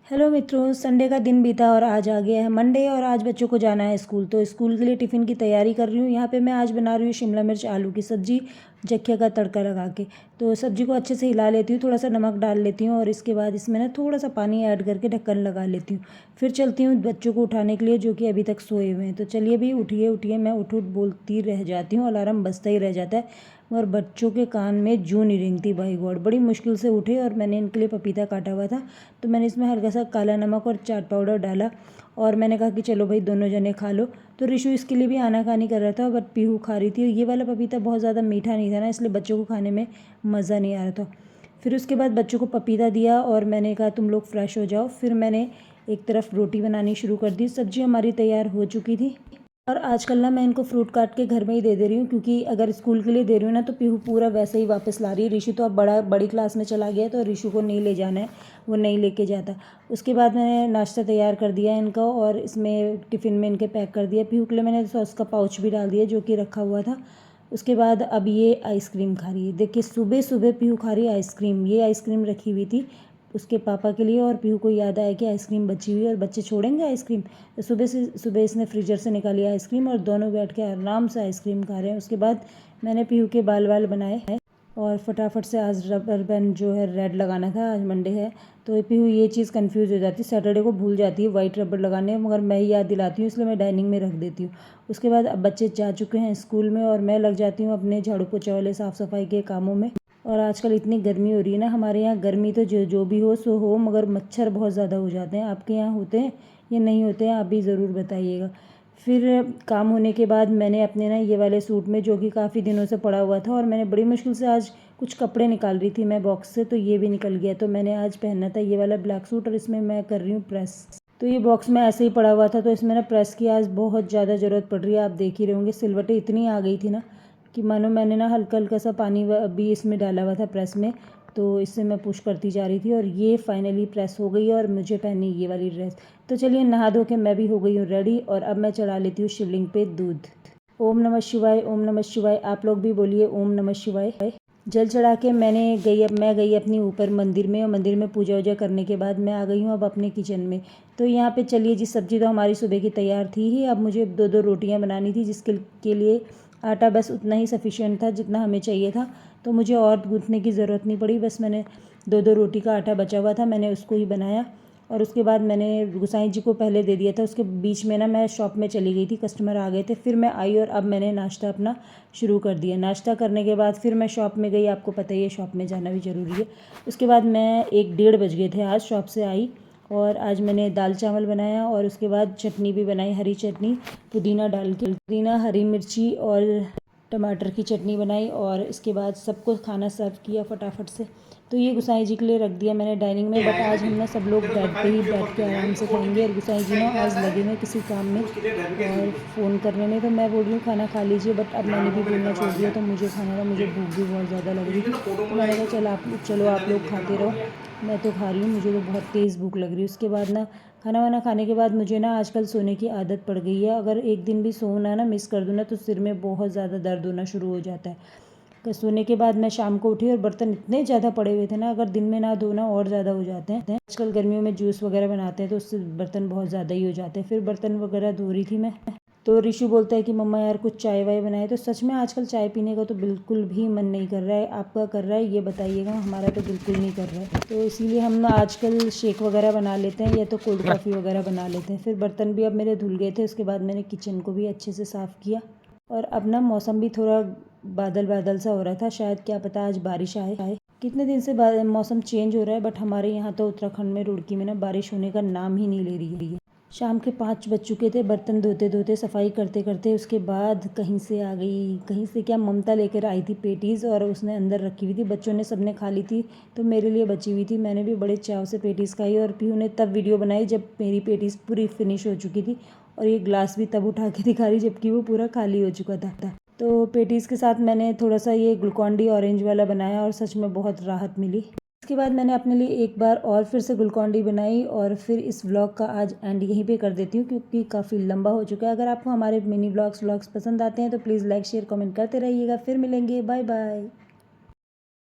Hello मित्रों, Sunday का दिन बीता और आज आ गया है मंडे और आज बच्चों को जाना है स्कूल। तो स्कूल के लिए टिफ़िन की तैयारी कर रही हूँ। यहाँ पे मैं आज बना रही हूँ शिमला मिर्च आलू की सब्ज़ी जख्या का तड़का लगा के। तो सब्ज़ी को अच्छे से हिला लेती हूँ, थोड़ा सा नमक डाल लेती हूँ और इसके बाद इसमें ना थोड़ा सा पानी ऐड करके ढक्कन लगा लेती हूँ। फिर चलती हूँ बच्चों को उठाने के लिए जो कि अभी तक सोए हुए हैं। तो चलिए भी उठिए उठिए, मैं उठ उठ बोलती रह जाती हूँ, अलार्म बजता ही रह जाता है और बच्चों के कान में जूं नहीं रेंगती। भाई गॉड, बड़ी मुश्किल से उठे और मैंने इनके लिए पपीता काटा हुआ था तो मैंने इसमें हल्का सा काला नमक और चाट पाउडर डाला और मैंने कहा कि चलो भाई दोनों जने खा लो। तो रिशु इसके लिए भी आनाकानी कर रहा था बट पीहू खा रही थी। ये वाला पपीता बहुत ज़्यादा मीठा नहीं था ना, इसलिए बच्चों को खाने में मज़ा नहीं आ रहा था। फिर उसके बाद बच्चों को पपीता दिया और मैंने कहा तुम लोग फ्रेश हो जाओ। फिर मैंने एक तरफ रोटी बनानी शुरू कर दी। सब्ज़ी हमारी तैयार हो चुकी थी और आजकल ना मैं इनको फ्रूट काट के घर में ही दे रही हूँ, क्योंकि अगर स्कूल के लिए दे रही हूँ ना तो पीहू पूरा वैसे ही वापस ला रही है। ऋषु तो अब बड़ी क्लास में चला गया तो ऋषु को नहीं ले जाना है, वो नहीं लेके जाता। उसके बाद मैंने नाश्ता तैयार कर दिया इनका और इसमें टिफ़िन में इनके पैक कर दिया। पीहू के लिए मैंने सॉस का पाउच भी डाल दिया जो कि रखा हुआ था। उसके बाद अब ये आइसक्रीम खा रही है। देखिए सुबह सुबह पीहू खा रही है आइसक्रीम। ये आइसक्रीम रखी हुई थी उसके पापा के लिए और पीहू को याद आया कि आइसक्रीम बची हुई है और बच्चे छोड़ेंगे आइसक्रीम। तो सुबह इसने फ्रीजर से निकाली आइसक्रीम और दोनों बैठ के आराम से आइसक्रीम खा रहे हैं। उसके बाद मैंने पीहू के बाल बनाए हैं और फटाफट से आज रबर बैंड जो है रेड लगाना था, आज मंडे है तो पीहू ये चीज़ कंफ्यूज हो जाती है, सैटरडे को भूल जाती है वाइट रबर लगाने, मगर मैं ही याद दिलाती हूँ इसलिए मैं डाइनिंग में रख देती हूँ। उसके बाद अब बच्चे जा चुके हैं स्कूल में और मैं लग जाती हूँ अपने झाड़ू पोछा वाले साफ़ सफाई के कामों में। और आजकल इतनी गर्मी हो रही है ना, हमारे यहाँ गर्मी तो जो भी हो सो हो, मगर मच्छर बहुत ज़्यादा हो जाते हैं। आपके यहाँ होते हैं या नहीं होते हैं, आप भी ज़रूर बताइएगा। फिर काम होने के बाद मैंने अपने ना ये वाले सूट में जो कि काफ़ी दिनों से पड़ा हुआ था और मैंने बड़ी मुश्किल से आज कुछ कपड़े निकाल रही थी मैं बॉक्स से, तो ये भी निकल गया। तो मैंने आज पहनना था ये वाला ब्लैक सूट और इसमें मैं कर रही हूँ प्रेस। तो ये बॉक्स में ऐसे ही पड़ा हुआ था तो इसमें ना प्रेस की आज बहुत ज़्यादा ज़रूरत पड़ रही है। आप देख ही रहे होंगे सिलवटें इतनी आ गई थी ना कि मानो मैंने ना हल्का हल्का सा पानी भी इसमें डाला हुआ था प्रेस में, तो इससे मैं पुश करती जा रही थी और ये फाइनली प्रेस हो गई और मुझे पहनी ये वाली ड्रेस। तो चलिए नहा धो के मैं भी हो गई हूँ रेडी और अब मैं चढ़ा लेती हूँ शिवलिंग पे दूध। ओम नमः शिवाय, ओम नमः शिवाय। आप लोग भी बोलिए ओम नमः शिवाय। जल चढ़ा के मैं गई अपनी ऊपर मंदिर में और मंदिर में पूजा वूजा करने के बाद मैं आ गई हूँ अब अपने किचन में। तो यहाँ पे चलिए जी, सब्ज़ी तो हमारी सुबह की तैयार थी ही। अब मुझे दो दो रोटियाँ बनानी थी जिसके के लिए आटा बस उतना ही सफिशिएंट था जितना हमें चाहिए था, तो मुझे और गूँथने की ज़रूरत नहीं पड़ी। बस मैंने दो दो रोटी का आटा बचा हुआ था, मैंने उसको ही बनाया और उसके बाद मैंने गुसाई जी को पहले दे दिया था। उसके बीच में ना मैं शॉप में चली गई थी, कस्टमर आ गए थे, फिर मैं आई और अब मैंने नाश्ता अपना शुरू कर दिया। नाश्ता करने के बाद फिर मैं शॉप में गई, आपको पता ही है शॉप में जाना भी ज़रूरी है। उसके बाद मैं 1 डेढ़ बज गए थे आज शॉप से आई और आज मैंने दाल चावल बनाया और उसके बाद चटनी भी बनाई, हरी चटनी पुदीना डाल के, पुदीना हरी मिर्ची और टमाटर की चटनी बनाई और इसके बाद सबको खाना सर्व किया फटाफट से। तो ये गुसाई जी के लिए रख दिया मैंने डाइनिंग में, बट आज हम ना सब लोग बेड पे ही बैठ के आराम से खाएंगे और गुसाई जी ना आज लगे हुए किसी काम में और फ़ोन करने में। तो मैं बोल रही हूँ खाना खा लीजिए, बट अब मैंने भी बोलना छोड़ दिया तो मुझे खाना था, मुझे भूख भी बहुत ज़्यादा लग रही। तो मैंने कहा चलो आप लोग खाते रहो, मैं तो खा रही हूँ, मुझे तो बहुत तेज़ भूख लग रही है। उसके बाद ना खाना वाना खाने के बाद मुझे ना आजकल सोने की आदत पड़ गई है। अगर एक दिन भी सोना ना मिस कर दूँ ना तो सिर में बहुत ज़्यादा दर्द होना शुरू हो जाता है। तो सोने के बाद मैं शाम को उठी और बर्तन इतने ज़्यादा पड़े हुए थे ना, अगर दिन में ना धोना और ज़्यादा हो जाते हैं। आजकल गर्मियों में जूस वगैरह बनाते हैं तो उससे बर्तन बहुत ज़्यादा ही हो जाते हैं। फिर बर्तन वगैरह धो रही थी मैं, तो ऋषु बोलता है कि मम्मा यार कुछ चाय वाय बनाए। तो सच में आजकल चाय पीने का तो बिल्कुल भी मन नहीं कर रहा है। आपका कर रहा है ये बताइएगा, हमारा तो बिल्कुल नहीं कर रहा है। तो इसीलिए हम ना आजकल शेक वगैरह बना लेते हैं या तो कोल्ड कॉफ़ी वगैरह बना लेते हैं। फिर बर्तन भी अब मेरे धुल गए थे, उसके बाद मैंने किचन को भी अच्छे से साफ़ किया और अब ना मौसम भी थोड़ा बादल बादल सा हो रहा था, शायद क्या पता आज बारिश आए। कितने दिन से मौसम चेंज हो रहा है, बट हमारे यहाँ तो उत्तराखंड में रुड़की में ना बारिश होने का नाम ही नहीं ले रही है। शाम के 5 बज चुके थे, बर्तन धोते धोते सफाई करते करते। उसके बाद कहीं से आ गई, कहीं से क्या, ममता लेकर आई थी पेटीज़ और उसने अंदर रखी हुई थी, बच्चों ने सबने खा ली थी तो मेरे लिए बची हुई थी। मैंने भी बड़े चाव से पेटीज़ खाई और पीहू ने तब वीडियो बनाई जब मेरी पेटीज़ पूरी फिनिश हो चुकी थी और ये ग्लास भी तब उठा के दिखा रही जबकि वो पूरा खाली हो चुका था। तो पेटीज़ के साथ मैंने थोड़ा सा ये ग्लूकॉन डी ऑरेंज वाला बनाया और सच में बहुत राहत मिली। इसके बाद मैंने अपने लिए एक बार और फिर से ग्लूकॉन डी बनाई और फिर इस व्लॉग का आज एंड यहीं पे कर देती हूँ क्योंकि काफ़ी लंबा हो चुका है। अगर आपको हमारे मिनी व्लॉग्स पसंद आते हैं तो प्लीज़ लाइक शेयर कमेंट करते रहिएगा। फिर मिलेंगे, बाय बाय।